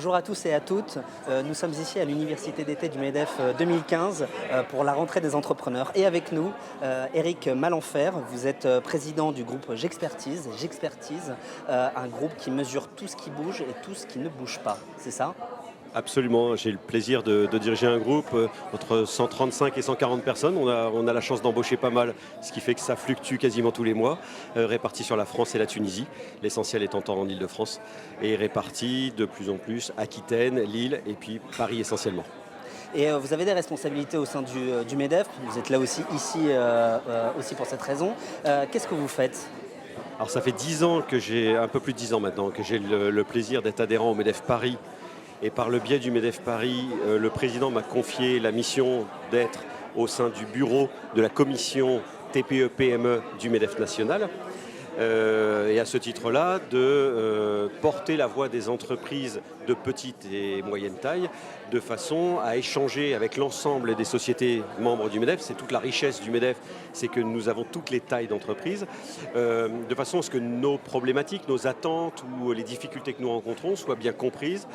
Bonjour à tous et à toutes. Nous sommes ici à l'Université d'été du MEDEF 2015 pour la rentrée des entrepreneurs. Et avec nous, Éric Malenfer, vous êtes président du groupe J'Expertise, un groupe qui mesure tout ce qui bouge et tout ce qui ne bouge pas. C'est ça ? Absolument, j'ai le plaisir de diriger un groupe entre 135 et 140 personnes. On a la chance d'embaucher pas mal, ce qui fait que ça fluctue quasiment tous les mois, répartis sur la France et la Tunisie, l'essentiel étant en Île-de-France, et répartis de plus en plus Aquitaine, Lille et puis Paris essentiellement. Et vous avez des responsabilités au sein du MEDEF, vous êtes là aussi ici aussi pour cette raison. Qu'est-ce que vous faites ? Alors ça fait 10 ans que j'ai, un peu plus de 10 ans maintenant, que j'ai le plaisir d'être adhérent au MEDEF Paris. Et par le biais du MEDEF Paris, le président m'a confié la mission d'être au sein du bureau de la commission TPE-PME du MEDEF national. Et à ce titre-là, de porter la voix des entreprises de petite et moyenne taille de façon à échanger avec l'ensemble des sociétés membres du MEDEF. C'est toute la richesse du MEDEF, c'est que nous avons toutes les tailles d'entreprises, de façon à ce que nos problématiques, nos attentes ou les difficultés que nous rencontrons soient bien comprises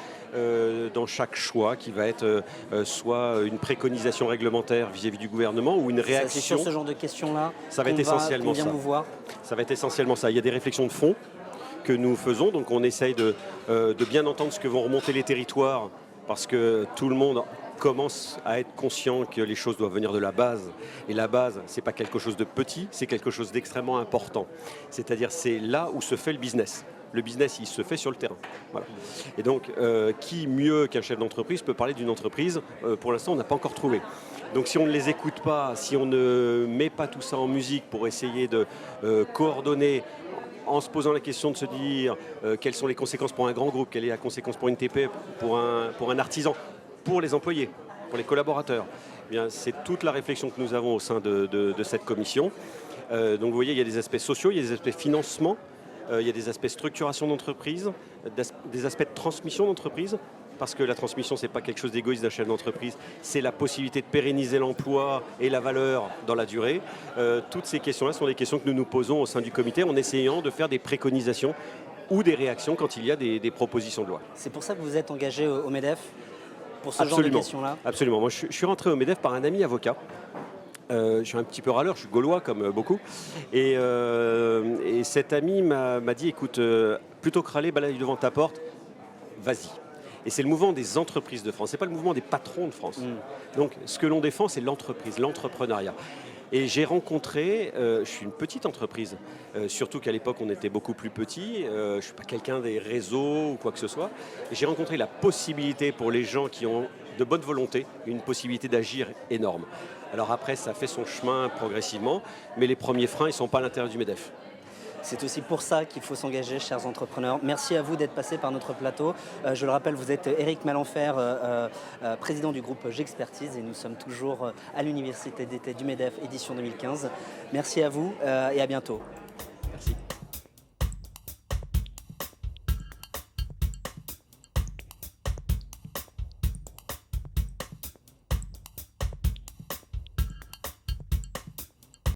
dans chaque choix qui va être soit une préconisation réglementaire vis-à-vis du gouvernement ou une réaction. C'est sur ce genre de questions-là ça va être essentiellement ça. Vous voir. Ça va être essentiellement ça. Il y a des réflexions de fond que nous faisons, donc on essaye de bien entendre ce que vont remonter les territoires, parce que tout le monde commence à être conscient que les choses doivent venir de la base. Et la base, ce n'est pas quelque chose de petit, c'est quelque chose d'extrêmement important. C'est-à-dire, c'est là où se fait le business. Le business, il se fait sur le terrain. Voilà. Et donc, qui mieux qu'un chef d'entreprise peut parler d'une entreprise ? Pour l'instant, on n'a pas encore trouvé. Donc si on ne les écoute pas, si on ne met pas tout ça en musique pour essayer de coordonner, en se posant la question de se dire quelles sont les conséquences pour un grand groupe, quelle est la conséquence pour une TPE, pour un artisan, pour les employés, pour les collaborateurs. Eh bien, c'est toute la réflexion que nous avons au sein de cette commission. Donc vous voyez, il y a des aspects sociaux, il y a des aspects financement, il y a des aspects structuration d'entreprise, des aspects de transmission d'entreprise. Parce que la transmission, ce n'est pas quelque chose d'égoïste d'un chef d'entreprise, c'est la possibilité de pérenniser l'emploi et la valeur dans la durée. Toutes ces questions-là sont des questions que nous nous posons au sein du comité en essayant de faire des préconisations ou des réactions quand il y a des propositions de loi. C'est pour ça que vous êtes engagé au MEDEF pour ce Absolument. genre de questions-là ? Absolument. Moi, je suis rentré au MEDEF par un ami avocat. Je suis un petit peu râleur, je suis gaulois comme beaucoup. Et cet ami m'a dit, écoute, plutôt que râler, balaye devant ta porte, vas-y. Et c'est le mouvement des entreprises de France, ce n'est pas le mouvement des patrons de France. Donc ce que l'on défend, c'est l'entreprise, l'entrepreneuriat. Et j'ai rencontré, je suis une petite entreprise, surtout qu'à l'époque on était beaucoup plus petit, je ne suis pas quelqu'un des réseaux ou quoi que ce soit. Et j'ai rencontré la possibilité pour les gens qui ont de bonne volonté, une possibilité d'agir énorme. Alors après, ça fait son chemin progressivement, mais les premiers freins, ils ne sont pas à l'intérieur du MEDEF. C'est aussi pour ça qu'il faut s'engager, chers entrepreneurs. Merci à vous d'être passés par notre plateau. Je le rappelle, vous êtes Éric Malenfer, président du groupe J'Expertise, et nous sommes toujours à l'Université d'été du MEDEF, édition 2015. Merci à vous et à bientôt.